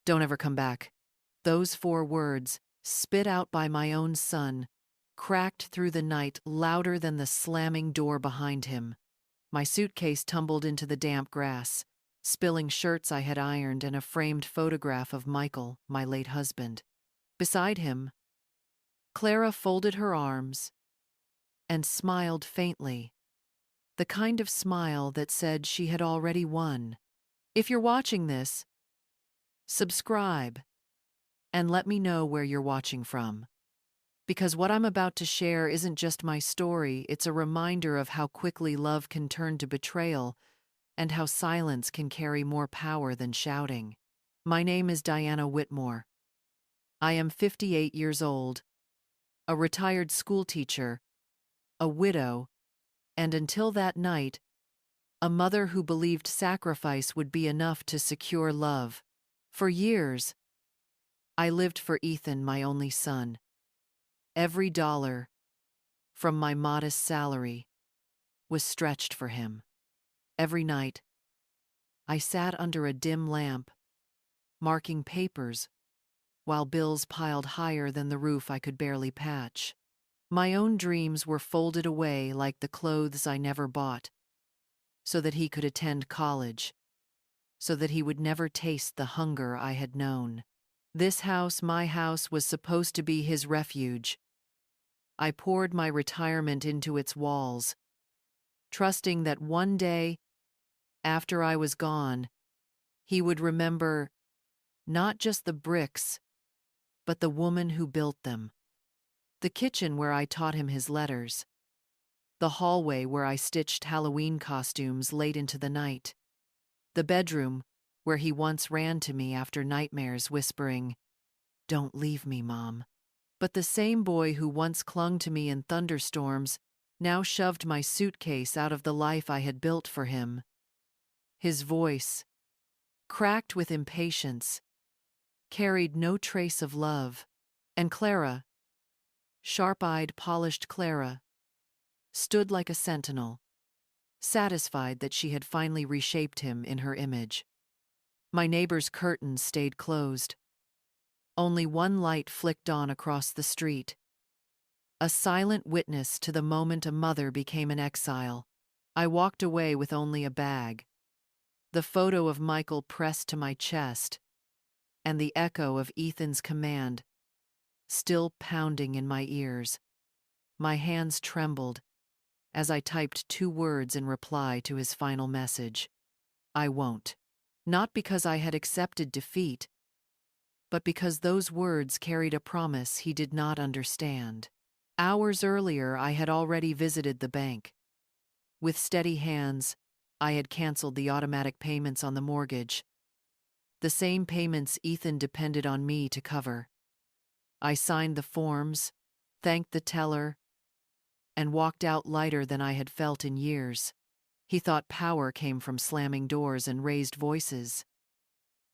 Don't ever come back. Those 4 words, spit out by my own son, cracked through the night louder than the slamming door behind him. My suitcase tumbled into the damp grass, spilling shirts I had ironed and a framed photograph of Michael, my late husband. Beside him, Clara folded her arms and smiled faintly, the kind of smile that said she had already won. If you're watching this, subscribe and let me know where you're watching from. Because what I'm about to share isn't just my story, it's a reminder of how quickly love can turn to betrayal and how silence can carry more power than shouting. My name is Diana Whitmore. I am 58 years old, a retired schoolteacher, a widow, and until that night, a mother who believed sacrifice would be enough to secure love. For years, I lived for Ethan, my only son. Every dollar, from my modest salary, was stretched for him. Every night, I sat under a dim lamp, marking papers, while bills piled higher than the roof I could barely patch. My own dreams were folded away like the clothes I never bought, so that he could attend college, so that he would never taste the hunger I had known. This house, my house, was supposed to be his refuge. I poured my retirement into its walls, trusting that one day, after I was gone, he would remember not just the bricks, but the woman who built them. The kitchen where I taught him his letters. The hallway where I stitched Halloween costumes late into the night. The bedroom where he once ran to me after nightmares whispering, "Don't leave me, Mom." But the same boy who once clung to me in thunderstorms now shoved my suitcase out of the life I had built for him. His voice, cracked with impatience, carried no trace of love. And Clara, sharp-eyed, polished Clara, stood like a sentinel, satisfied that she had finally reshaped him in her image. My neighbor's curtains stayed closed. Only one light flicked on across the street, a silent witness to the moment a mother became an exile. I walked away with only a bag, the photo of Michael pressed to my chest, and the echo of Ethan's command still pounding in my ears. My hands trembled as I typed 2 words in reply to his final message: I won't. Not because I had accepted defeat, but because those words carried a promise he did not understand. Hours earlier, I had already visited the bank. With steady hands, I had canceled the automatic payments on the mortgage, the same payments Ethan depended on me to cover. I signed the forms, thanked the teller, and walked out lighter than I had felt in years. He thought power came from slamming doors and raised voices.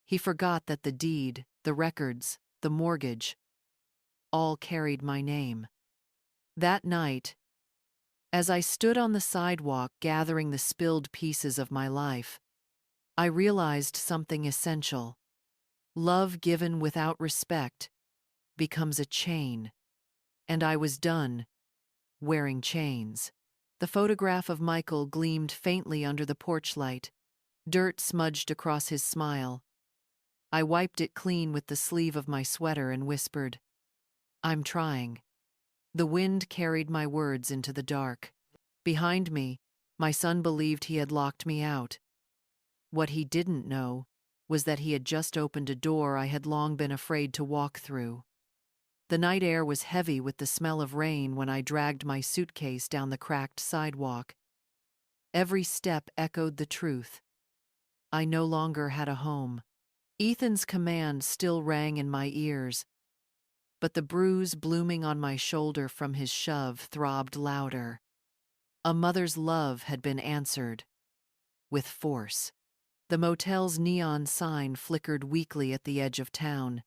He forgot that the deed, the records, the mortgage, all carried my name. That night, as I stood on the sidewalk gathering the spilled pieces of my life, I realized something essential. Love given without respect becomes a chain, and I was done wearing chains. The photograph of Michael gleamed faintly under the porch light, dirt smudged across his smile. I wiped it clean with the sleeve of my sweater and whispered, "I'm trying." The wind carried my words into the dark. Behind me, my son believed he had locked me out. What he didn't know was that he had just opened a door I had long been afraid to walk through. The night air was heavy with the smell of rain when I dragged my suitcase down the cracked sidewalk. Every step echoed the truth. I no longer had a home. Ethan's command still rang in my ears, but the bruise blooming on my shoulder from his shove throbbed louder. A mother's love had been answered with force. The motel's neon sign flickered weakly at the edge of town,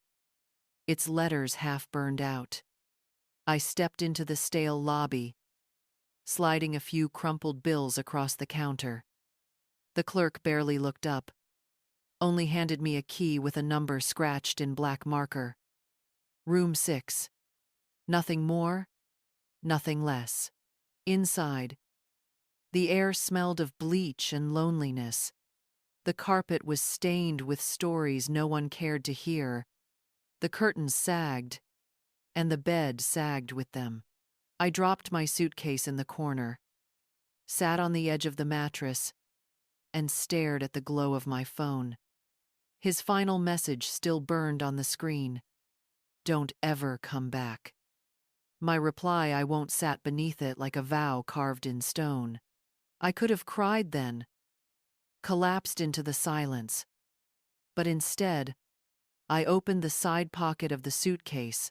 its letters half burned out. I stepped into the stale lobby, sliding a few crumpled bills across the counter. The clerk barely looked up, only handed me a key with a number scratched in black marker. Room 6. Nothing more, nothing less. Inside, the air smelled of bleach and loneliness. The carpet was stained with stories no one cared to hear. The curtains sagged, and the bed sagged with them. I dropped my suitcase in the corner, sat on the edge of the mattress, and stared at the glow of my phone. His final message still burned on the screen. Don't ever come back. My reply, I won't, sat beneath it like a vow carved in stone. I could have cried then, collapsed into the silence. But instead, I opened the side pocket of the suitcase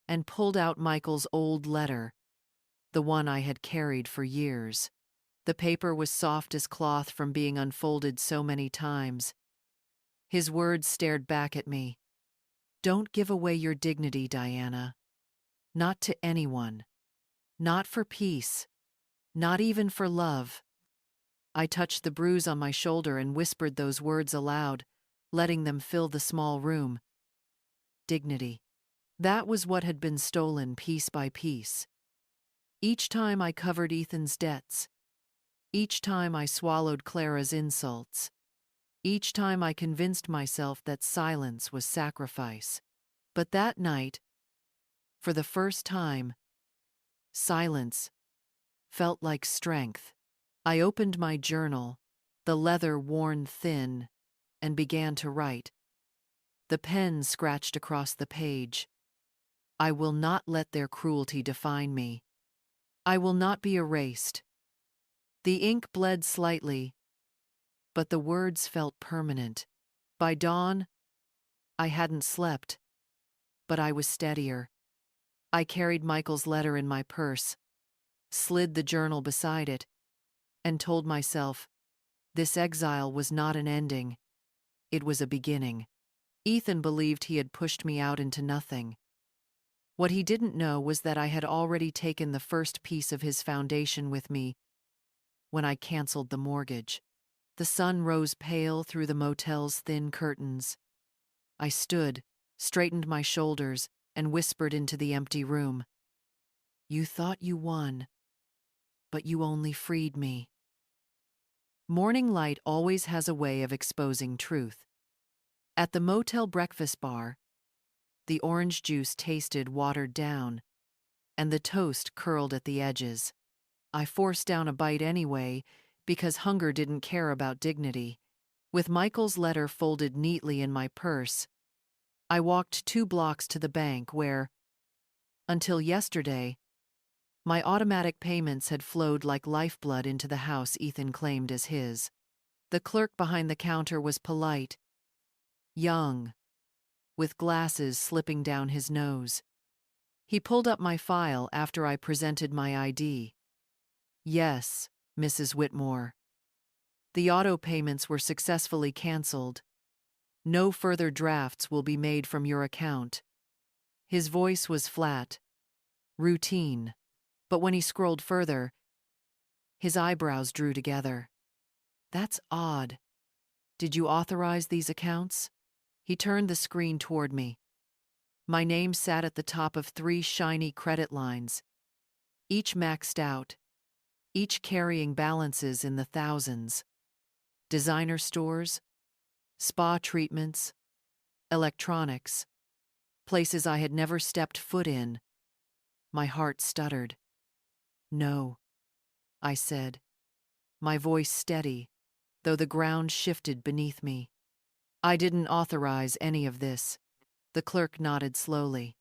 and pulled out Michael's old letter, the one I had carried for years. The paper was soft as cloth from being unfolded so many times. His words stared back at me. Don't give away your dignity, Diana. Not to anyone. Not for peace. Not even for love. I touched the bruise on my shoulder and whispered those words aloud, letting them fill the small room. Dignity. That was what had been stolen piece by piece. Each time I covered Ethan's debts. Each time I swallowed Clara's insults. Each time I convinced myself that silence was sacrifice. But that night, for the first time, silence felt like strength. I opened my journal, the leather worn thin, and began to write. The pen scratched across the page. I will not let their cruelty define me. I will not be erased. The ink bled slightly, but the words felt permanent. By dawn, I hadn't slept, but I was steadier. I carried Michael's letter in my purse, slid the journal beside it, and told myself, this exile was not an ending, it was a beginning. Ethan believed he had pushed me out into nothing. What he didn't know was that I had already taken the first piece of his foundation with me when I canceled the mortgage. The sun rose pale through the motel's thin curtains. I stood, straightened my shoulders, and whispered into the empty room. You thought you won, but you only freed me. Morning light always has a way of exposing truth. At the motel breakfast bar, the orange juice tasted watered down, and the toast curled at the edges. I forced down a bite anyway, because hunger didn't care about dignity. With Michael's letter folded neatly in my purse, I walked 2 blocks to the bank where, until yesterday, my automatic payments had flowed like lifeblood into the house Ethan claimed as his. The clerk behind the counter was polite, young, with glasses slipping down his nose. He pulled up my file after I presented my ID. Yes, Mrs. Whitmore. The auto payments were successfully canceled. No further drafts will be made from your account. His voice was flat, routine, but when he scrolled further, his eyebrows drew together. That's odd. Did you authorize these accounts? He turned the screen toward me. My name sat at the top of 3 shiny credit lines, each maxed out, each carrying balances in the thousands. Designer stores, spa treatments, electronics, places I had never stepped foot in. My heart stuttered. No, I said, my voice steady, though the ground shifted beneath me. I didn't authorize any of this. The clerk nodded slowly.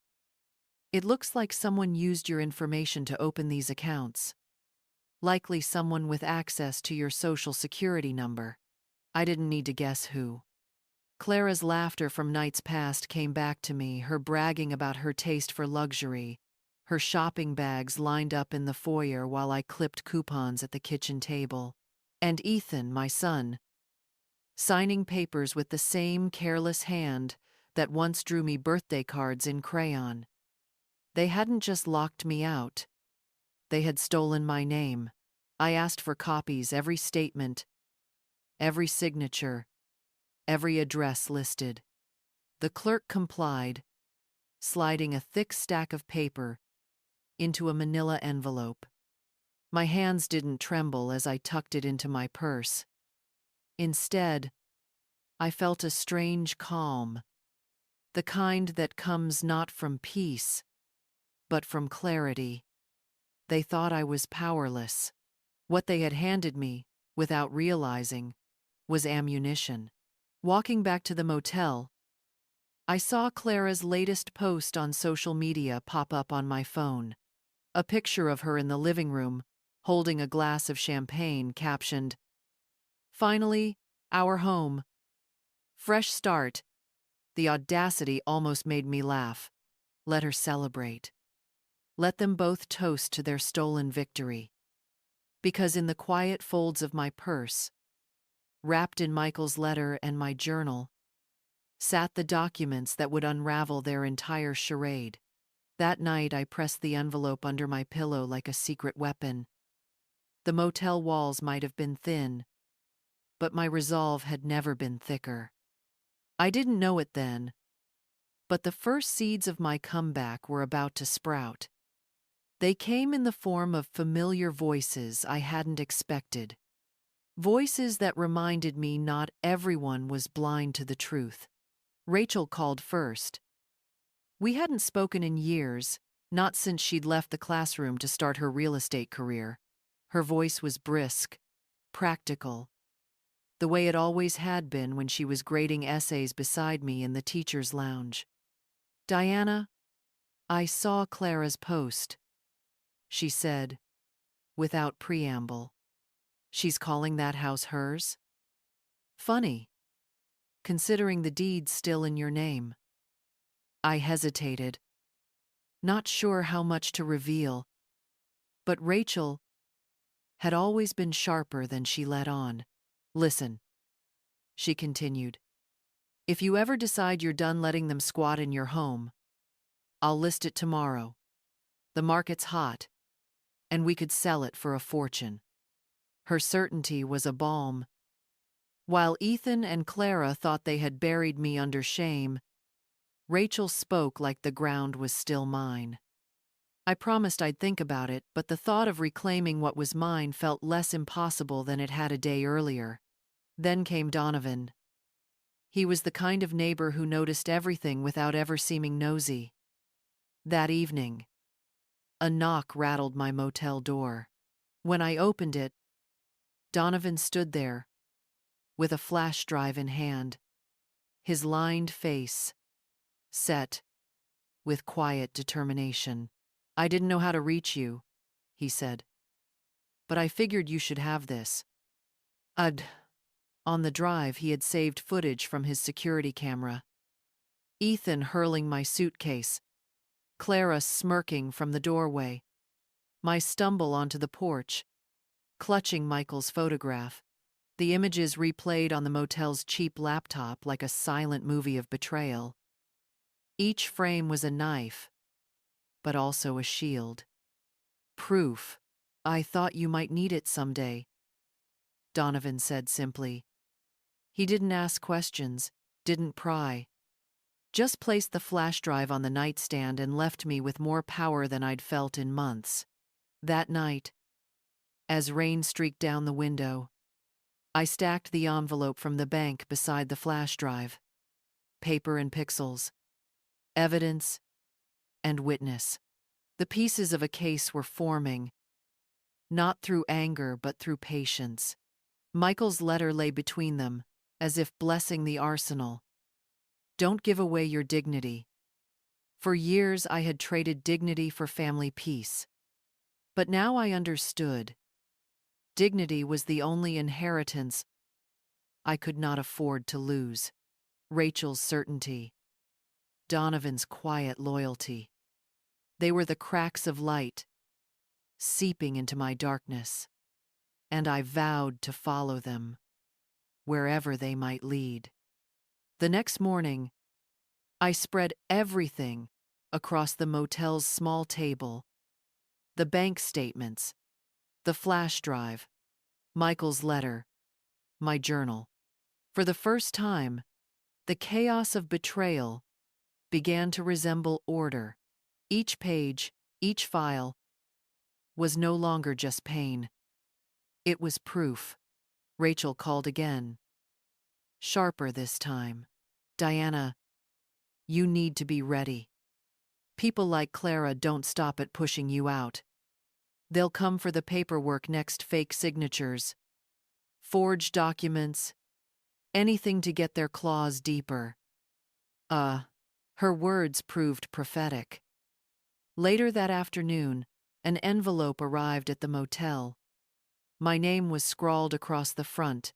It looks like someone used your information to open these accounts. Likely someone with access to your social security number. I didn't need to guess who. Clara's laughter from nights past came back to me, her bragging about her taste for luxury, her shopping bags lined up in the foyer while I clipped coupons at the kitchen table. And Ethan, my son, signing papers with the same careless hand that once drew me birthday cards in crayon. They hadn't just locked me out. They had stolen my name. I asked for copies, every statement, every signature, every address listed. The clerk complied, sliding a thick stack of paper into a manila envelope. My hands didn't tremble as I tucked it into my purse. Instead, I felt a strange calm, the kind that comes not from peace, but from clarity. They thought I was powerless. What they had handed me, without realizing, was ammunition. Walking back to the motel, I saw Clara's latest post on social media pop up on my phone. A picture of her in the living room, holding a glass of champagne, captioned, "Finally, our home. Fresh start." The audacity almost made me laugh. Let her celebrate. Let them both toast to their stolen victory. Because in the quiet folds of my purse, wrapped in Michael's letter and my journal, sat the documents that would unravel their entire charade. That night I pressed the envelope under my pillow like a secret weapon. The motel walls might have been thin, but my resolve had never been thicker. I didn't know it then, but the first seeds of my comeback were about to sprout. They came in the form of familiar voices I hadn't expected. Voices that reminded me not everyone was blind to the truth. Rachel called first. We hadn't spoken in years, not since she'd left the classroom to start her real estate career. Her voice was brisk, practical, the way it always had been when she was grading essays beside me in the teacher's lounge. "Diana, I saw Clara's post," she said, without preamble. "She's calling that house hers? Funny, considering the deed's still in your name." I hesitated, not sure how much to reveal, but Rachel had always been sharper than she let on. "Listen," she continued. "If you ever decide you're done letting them squat in your home, I'll list it tomorrow. The market's hot, and we could sell it for a fortune." Her certainty was a balm. While Ethan and Clara thought they had buried me under shame, Rachel spoke like the ground was still mine. I promised I'd think about it, but the thought of reclaiming what was mine felt less impossible than it had a day earlier. Then came Donovan. He was the kind of neighbor who noticed everything without ever seeming nosy. That evening, a knock rattled my motel door. When I opened it, Donovan stood there, with a flash drive in hand, his lined face set with quiet determination. "I didn't know how to reach you," he said, "but I figured you should have this." On the drive, he had saved footage from his security camera. Ethan hurling my suitcase, Clara smirking from the doorway, my stumble onto the porch, clutching Michael's photograph. The images replayed on the motel's cheap laptop like a silent movie of betrayal. Each frame was a knife, but also a shield. "Proof. I thought you might need it someday," Donovan said simply. He didn't ask questions, didn't pry. Just placed the flash drive on the nightstand and left me with more power than I'd felt in months. That night, as rain streaked down the window, I stacked the envelope from the bank beside the flash drive. Paper and pixels, evidence and witness. The pieces of a case were forming, not through anger but through patience. Michael's letter lay between them, as if blessing the arsenal. "Don't give away your dignity." For years I had traded dignity for family peace. But now I understood. Dignity was the only inheritance I could not afford to lose. Rachel's certainty, Donovan's quiet loyalty. They were the cracks of light, seeping into my darkness, and I vowed to follow them, wherever they might lead. The next morning, I spread everything across the motel's small table: the bank statements, the flash drive, Michael's letter, my journal. For the first time, the chaos of betrayal began to resemble order. Each page, each file, was no longer just pain. It was proof. Rachel called again. Sharper this time. Diana, you need to be ready. People like Clara don't stop at pushing you out. They'll come for the paperwork next, fake signatures, forged documents, anything to get their claws deeper. Her words proved prophetic. Later that afternoon, an envelope arrived at the motel. My name was scrawled across the front,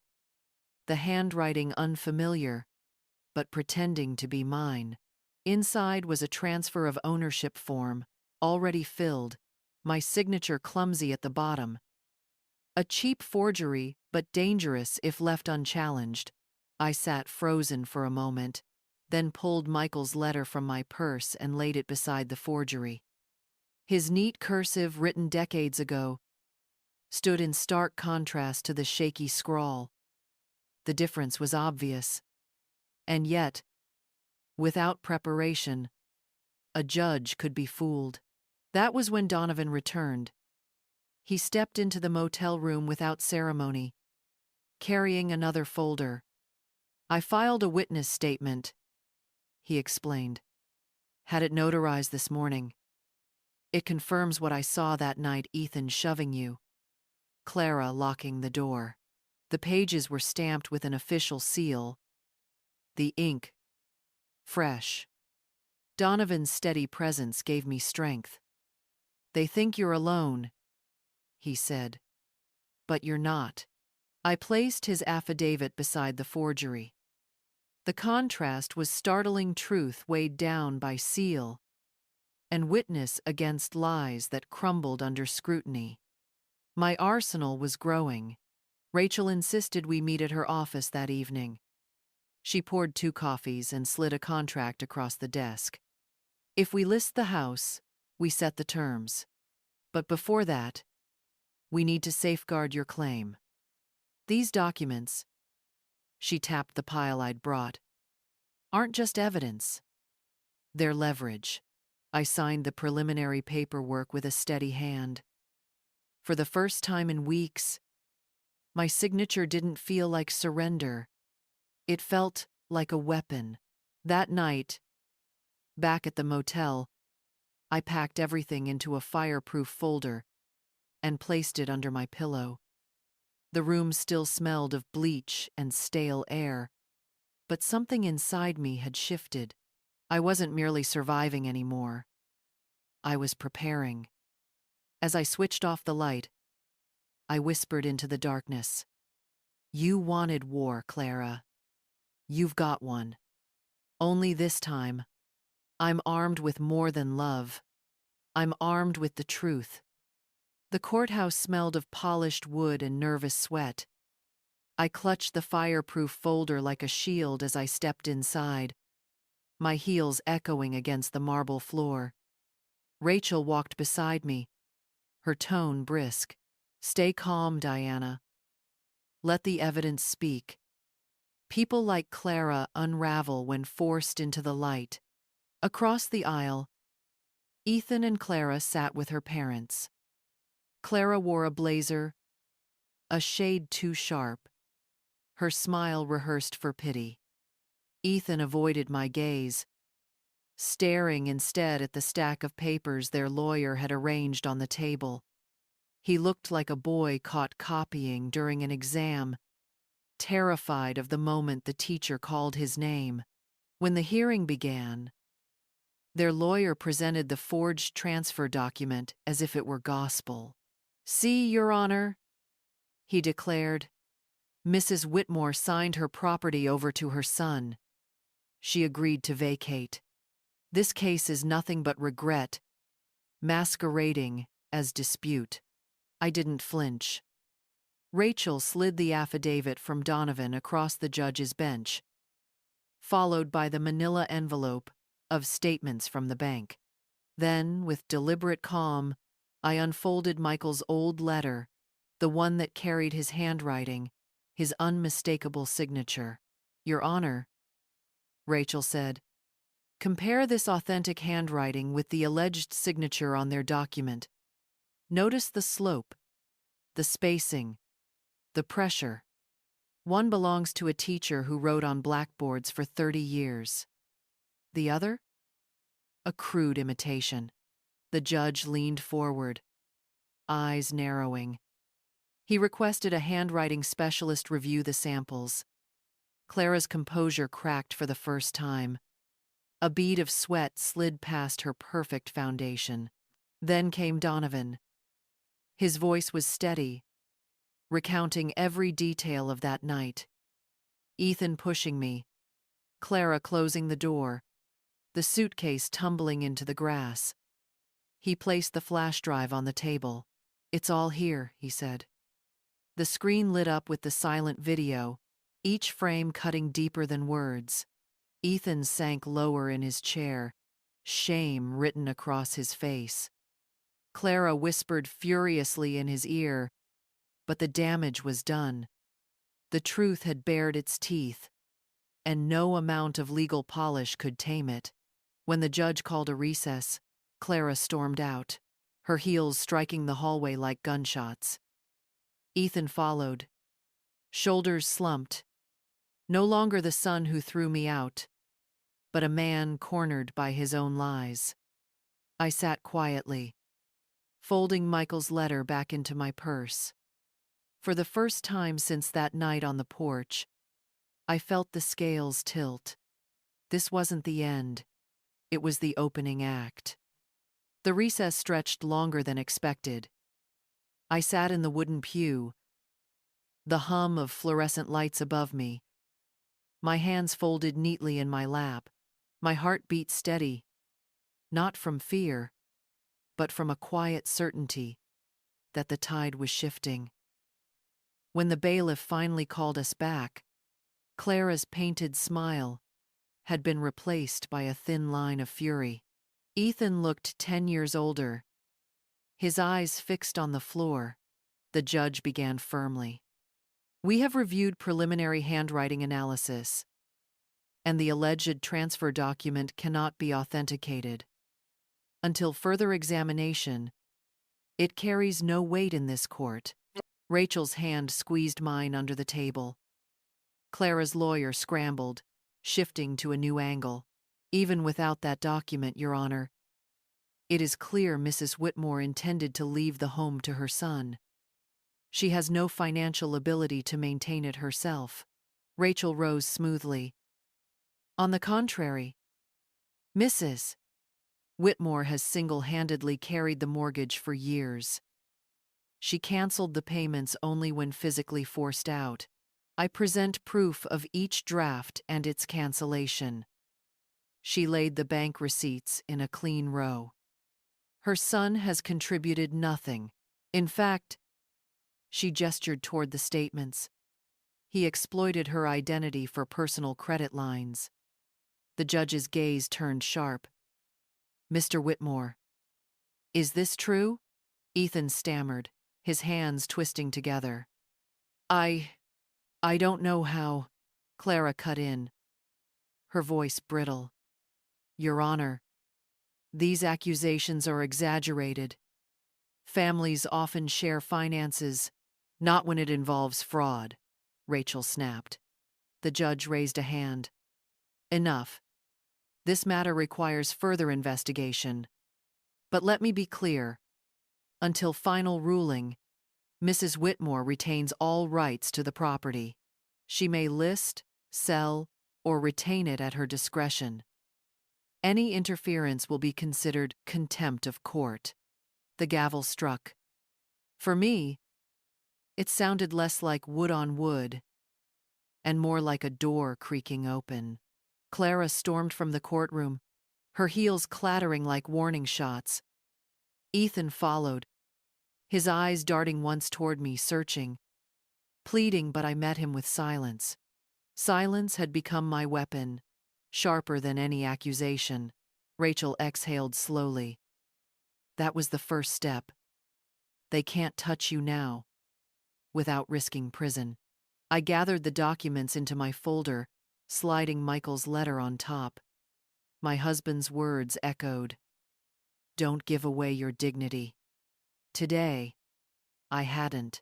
the handwriting unfamiliar, but pretending to be mine. Inside was a transfer of ownership form, already filled, my signature clumsy at the bottom. A cheap forgery, but dangerous if left unchallenged. I sat frozen for a moment, then pulled Michael's letter from my purse and laid it beside the forgery. His neat cursive, written decades ago, stood in stark contrast to the shaky scrawl. The difference was obvious. And yet, without preparation, a judge could be fooled. That was when Donovan returned. He stepped into the motel room without ceremony, carrying another folder. I filed a witness statement, he explained. Had it notarized this morning. It confirms what I saw that night, Ethan shoving you, Clara locking the door. The pages were stamped with an official seal, the ink fresh. Donovan's steady presence gave me strength. They think you're alone, he said. But you're not. I placed his affidavit beside the forgery. The contrast was startling, truth weighed down by seal, and witness against lies that crumbled under scrutiny. My arsenal was growing. Rachel insisted we meet at her office that evening. She poured 2 coffees and slid a contract across the desk. If we list the house, we set the terms. But before that, we need to safeguard your claim. These documents, she tapped the pile I'd brought, aren't just evidence. They're leverage. I signed the preliminary paperwork with a steady hand. For the first time in weeks, my signature didn't feel like surrender. It felt like a weapon. That night, back at the motel, I packed everything into a fireproof folder and placed it under my pillow. The room still smelled of bleach and stale air, but something inside me had shifted. I wasn't merely surviving anymore. I was preparing. As I switched off the light, I whispered into the darkness. You wanted war, Clara. You've got one. Only this time, I'm armed with more than love. I'm armed with the truth. The courthouse smelled of polished wood and nervous sweat. I clutched the fireproof folder like a shield as I stepped inside, my heels echoing against the marble floor. Rachel walked beside me, her tone brisk. Stay calm, Diana. Let the evidence speak. People like Clara unravel when forced into the light. Across the aisle, Ethan and Clara sat with her parents. Clara wore a blazer, a shade too sharp, her smile rehearsed for pity. Ethan avoided my gaze, staring instead at the stack of papers their lawyer had arranged on the table. He looked like a boy caught copying during an exam, terrified of the moment the teacher called his name. When the hearing began, their lawyer presented the forged transfer document as if it were gospel. See, Your Honor, he declared. Mrs. Whitmore signed her property over to her son. She agreed to vacate. This case is nothing but regret, masquerading as dispute. I didn't flinch. Rachel slid the affidavit from Donovan across the judge's bench, followed by the manila envelope of statements from the bank. Then, with deliberate calm, I unfolded Michael's old letter, the one that carried his handwriting, his unmistakable signature. Your Honor, Rachel said, compare this authentic handwriting with the alleged signature on their document. Notice the slope, the spacing, the pressure. One belongs to a teacher who wrote on blackboards for 30 years. The other? A crude imitation. The judge leaned forward, eyes narrowing. He requested a handwriting specialist review the samples. Clara's composure cracked for the first time. A bead of sweat slid past her perfect foundation. Then came Donovan. His voice was steady, recounting every detail of that night. Ethan pushing me, Clara closing the door, the suitcase tumbling into the grass. He placed the flash drive on the table. It's all here, he said. The screen lit up with the silent video, each frame cutting deeper than words. Ethan sank lower in his chair, shame written across his face. Clara whispered furiously in his ear, but the damage was done. The truth had bared its teeth, and no amount of legal polish could tame it. When the judge called a recess, Clara stormed out, her heels striking the hallway like gunshots. Ethan followed, shoulders slumped, no longer the son who threw me out, but a man cornered by his own lies. I sat quietly, folding Michael's letter back into my purse. For the first time since that night on the porch, I felt the scales tilt. This wasn't the end. It was the opening act. The recess stretched longer than expected. I sat in the wooden pew, the hum of fluorescent lights above me, my hands folded neatly in my lap, my heart beat steady, not from fear, but from a quiet certainty that the tide was shifting. When the bailiff finally called us back, Clara's painted smile had been replaced by a thin line of fury. Ethan looked 10 years older, his eyes fixed on the floor. The judge began firmly. We have reviewed preliminary handwriting analysis, and the alleged transfer document cannot be authenticated. Until further examination, it carries no weight in this court. Rachel's hand squeezed mine under the table. Clara's lawyer scrambled, shifting to a new angle. Even without that document, Your Honor, it is clear Mrs. Whitmore intended to leave the home to her son. She has no financial ability to maintain it herself. Rachel rose smoothly. On the contrary, Mrs. Whitmore has single-handedly carried the mortgage for years. She canceled the payments only when physically forced out. I present proof of each draft and its cancellation. She laid the bank receipts in a clean row. Her son has contributed nothing. In fact, she gestured toward the statements. He exploited her identity for personal credit lines. The judge's gaze turned sharp. Mr. Whitmore, is this true? Ethan stammered, his hands twisting together. I don't know how, Clara cut in, her voice brittle. Your Honor, these accusations are exaggerated. Families often share finances, not when it involves fraud, Rachel snapped. The judge raised a hand. Enough. This matter requires further investigation. But let me be clear. Until final ruling, Mrs. Whitmore retains all rights to the property. She may list, sell, or retain it at her discretion. Any interference will be considered contempt of court. The gavel struck. For me, it sounded less like wood on wood and more like a door creaking open. Clara stormed from the courtroom, her heels clattering like warning shots. Ethan followed, his eyes darting once toward me, searching, pleading, but I met him with silence. Silence had become my weapon, sharper than any accusation. Rachel exhaled slowly. That was the first step. They can't touch you now, without risking prison. I gathered the documents into my folder, sliding Michael's letter on top. My husband's words echoed. Don't give away your dignity. Today, I hadn't.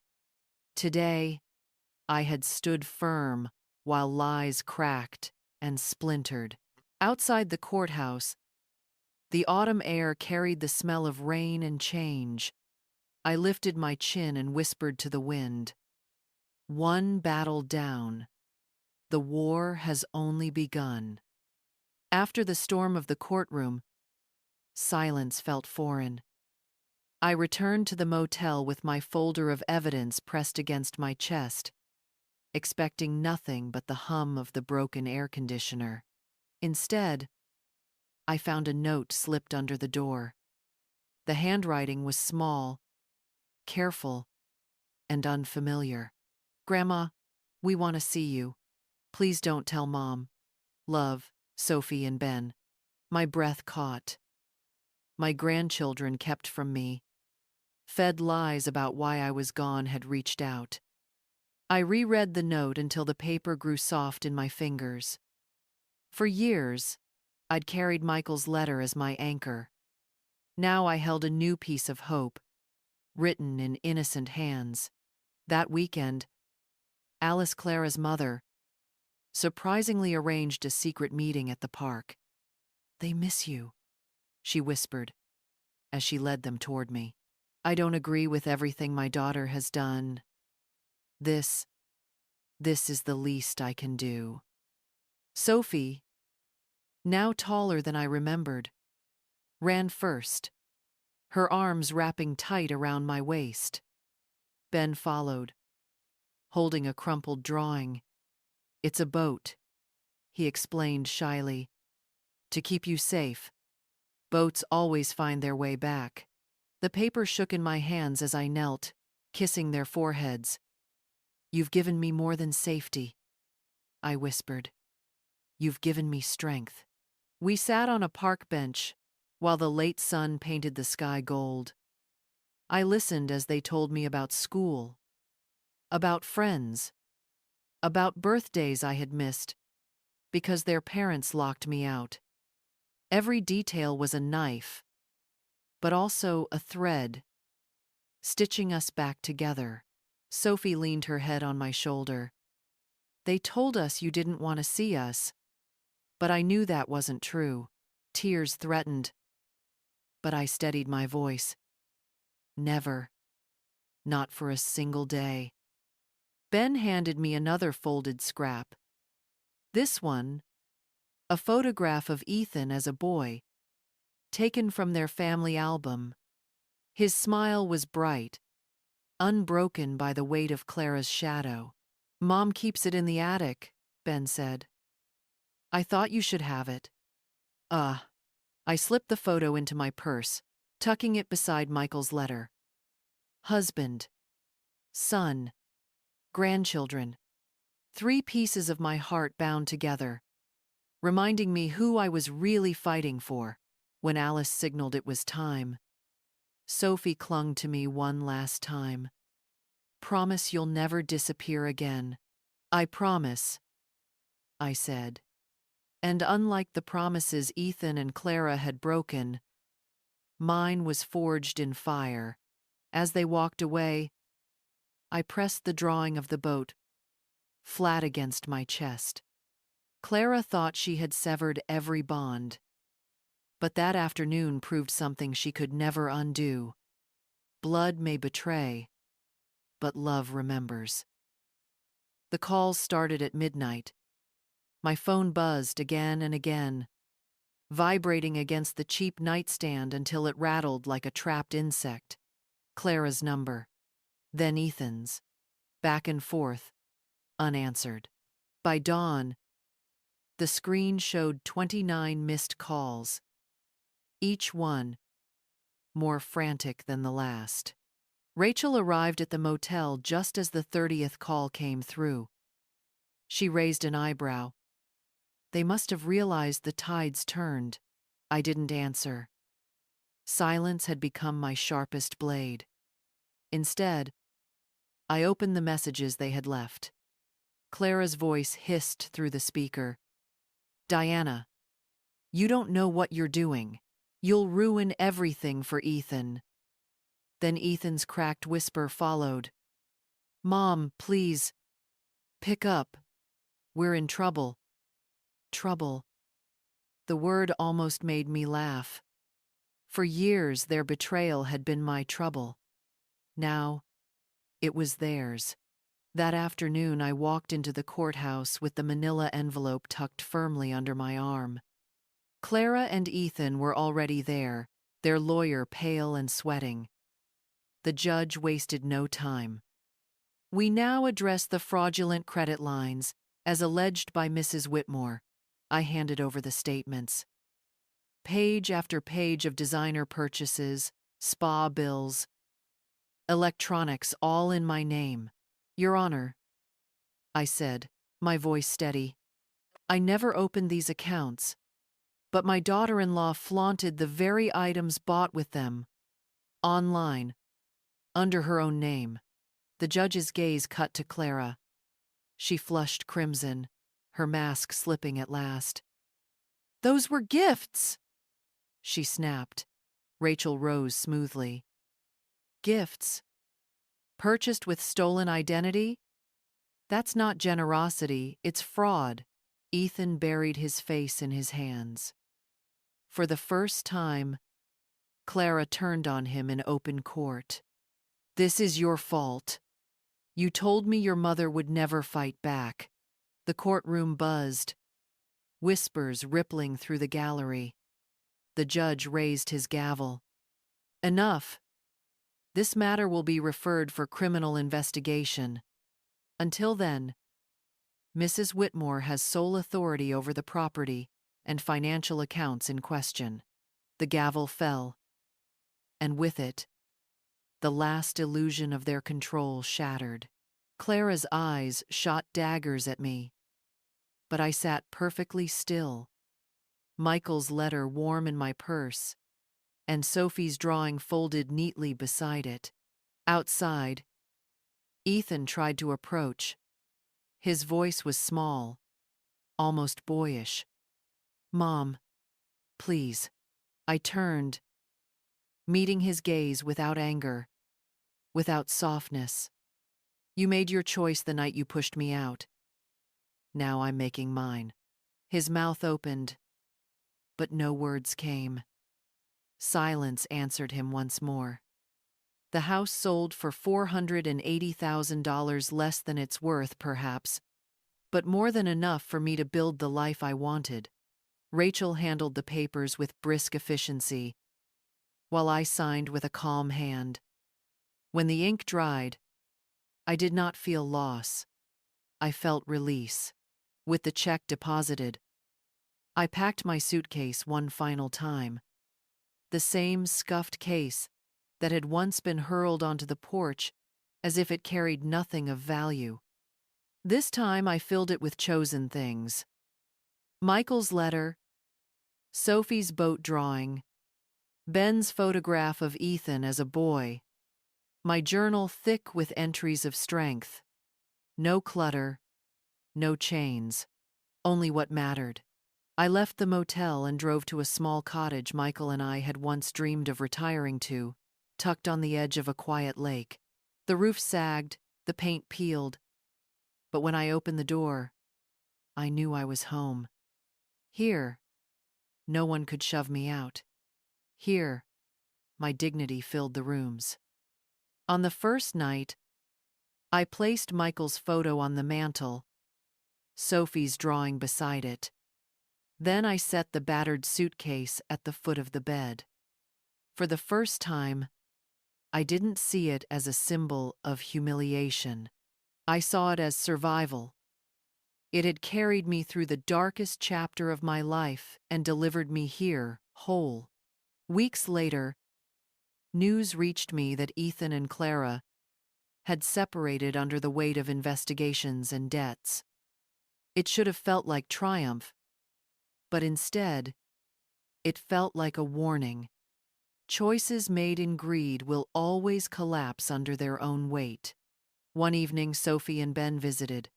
Today, I had stood firm while lies cracked and splintered. Outside the courthouse, the autumn air carried the smell of rain and change. I lifted my chin and whispered to the wind, one battle down. The war has only begun. After the storm of the courtroom, silence felt foreign. I returned to the motel with my folder of evidence pressed against my chest, expecting nothing but the hum of the broken air conditioner. Instead, I found a note slipped under the door. The handwriting was small, careful, and unfamiliar. Grandma, we want to see you. Please don't tell Mom. Love, Sophie and Ben. My breath caught. My grandchildren kept from me. Fed lies about why I was gone had reached out. I reread the note until the paper grew soft in my fingers. For years, I'd carried Michael's letter as my anchor. Now I held a new piece of hope, written in innocent hands. That weekend, Alice, Clara's mother, surprisingly arranged a secret meeting at the park. They miss you, she whispered, as she led them toward me. I don't agree with everything my daughter has done. This is the least I can do. Sophie, now taller than I remembered, ran first, her arms wrapping tight around my waist. Ben followed, holding a crumpled drawing. It's a boat, he explained shyly. To keep you safe. Boats always find their way back. The paper shook in my hands as I knelt, kissing their foreheads. You've given me more than safety, I whispered. You've given me strength. We sat on a park bench while the late sun painted the sky gold. I listened as they told me about school, about friends, about birthdays I had missed because their parents locked me out. Every detail was a knife, but also a thread, stitching us back together. Sophie leaned her head on my shoulder. They told us you didn't want to see us, but I knew that wasn't true. Tears threatened, but I steadied my voice. Never. Not for a single day. Ben handed me another folded scrap. This one, a photograph of Ethan as a boy, taken from their family album. His smile was bright, unbroken by the weight of Clara's shadow. Mom keeps it in the attic, Ben said. I thought you should have it. I slipped the photo into my purse, tucking it beside Michael's letter. Husband, son, grandchildren. 3 pieces of my heart bound together, reminding me who I was really fighting for. When Alice signaled it was time, Sophie clung to me one last time. Promise you'll never disappear again. I promise, I said. And unlike the promises Ethan and Clara had broken, mine was forged in fire. As they walked away, I pressed the drawing of the boat flat against my chest. Clara thought she had severed every bond, but that afternoon proved something she could never undo. Blood may betray, but love remembers. The calls started at midnight. My phone buzzed again and again, vibrating against the cheap nightstand until it rattled like a trapped insect. Clara's number, then Ethan's, back and forth, unanswered. By dawn, the screen showed 29 missed calls, each one more frantic than the last. Rachel arrived at the motel just as the 30th call came through. She raised an eyebrow. They must have realized the tides turned. I didn't answer. Silence had become my sharpest blade. Instead, I opened the messages they had left. Clara's voice hissed through the speaker. Diana, you don't know what you're doing. You'll ruin everything for Ethan. Then Ethan's cracked whisper followed. Mom, please, pick up. We're in trouble. Trouble. The word almost made me laugh. For years, their betrayal had been my trouble. Now, it was theirs. That afternoon, I walked into the courthouse with the manila envelope tucked firmly under my arm. Clara and Ethan were already there, their lawyer pale and sweating. The judge wasted no time. We now address the fraudulent credit lines, as alleged by Mrs. Whitmore. I handed over the statements. Page after page of designer purchases, spa bills, electronics, all in my name. Your Honor, I said, my voice steady. I never opened these accounts, but my daughter-in-law flaunted the very items bought with them, online, under her own name. The judge's gaze cut to Clara. She flushed crimson, her mask slipping at last. Those were gifts, she snapped. Rachel rose smoothly. Gifts? Purchased with stolen identity? That's not generosity, it's fraud. Ethan buried his face in his hands. For the first time, Clara turned on him in open court. This is your fault. You told me your mother would never fight back. The courtroom buzzed, whispers rippling through the gallery. The judge raised his gavel. Enough. This matter will be referred for criminal investigation. Until then, Mrs. Whitmore has sole authority over the property and financial accounts in question. The gavel fell, and with it, the last illusion of their control shattered. Clara's eyes shot daggers at me, but I sat perfectly still. Michael's letter warm in my purse, and Sophie's drawing folded neatly beside it. Outside, Ethan tried to approach. His voice was small, almost boyish. Mom, please. I turned, meeting his gaze without anger, without softness. You made your choice the night you pushed me out. Now I'm making mine. His mouth opened, but no words came. Silence answered him once more. The house sold for $480,000, less than its worth, perhaps, but more than enough for me to build the life I wanted. Rachel handled the papers with brisk efficiency, while I signed with a calm hand. When the ink dried, I did not feel loss. I felt release. With the check deposited, I packed my suitcase one final time. The same scuffed case that had once been hurled onto the porch as if it carried nothing of value. This time I filled it with chosen things. Michael's letter, Sophie's boat drawing, Ben's photograph of Ethan as a boy, my journal thick with entries of strength. No clutter, no chains, only what mattered. I left the motel and drove to a small cottage Michael and I had once dreamed of retiring to, tucked on the edge of a quiet lake. The roof sagged, the paint peeled, but when I opened the door, I knew I was home. Here, no one could shove me out. Here, my dignity filled the rooms. On the first night, I placed Michael's photo on the mantel, Sophie's drawing beside it. Then I set the battered suitcase at the foot of the bed. For the first time, I didn't see it as a symbol of humiliation. I saw it as survival. It had carried me through the darkest chapter of my life and delivered me here, whole. Weeks later, news reached me that Ethan and Clara had separated under the weight of investigations and debts. It should have felt like triumph, but instead, it felt like a warning. Choices made in greed will always collapse under their own weight. One evening, Sophie and Ben visited.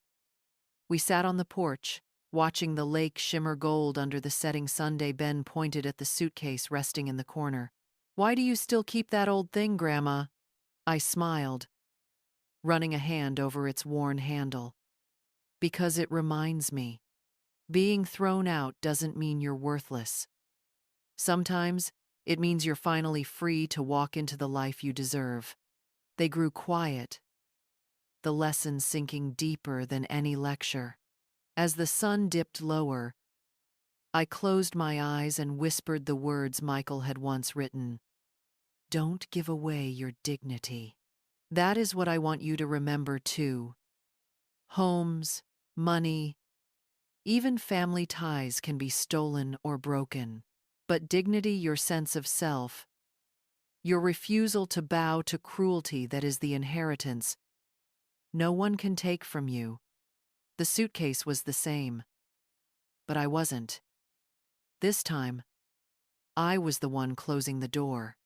We sat on the porch, watching the lake shimmer gold under the setting sun. Ben pointed at the suitcase resting in the corner. "Why do you still keep that old thing, Grandma?" I smiled, running a hand over its worn handle. "Because it reminds me. Being thrown out doesn't mean you're worthless. Sometimes it means you're finally free to walk into the life you deserve." They grew quiet, the lesson sinking deeper than any lecture. As the sun dipped lower, I closed my eyes and whispered the words Michael had once written. "Don't give away your dignity." That is what I want you to remember too. Homes, money, even family ties can be stolen or broken. But dignity, your sense of self, your refusal to bow to cruelty, that is the inheritance no one can take from you. The suitcase was the same, but I wasn't. This time, I was the one closing the door.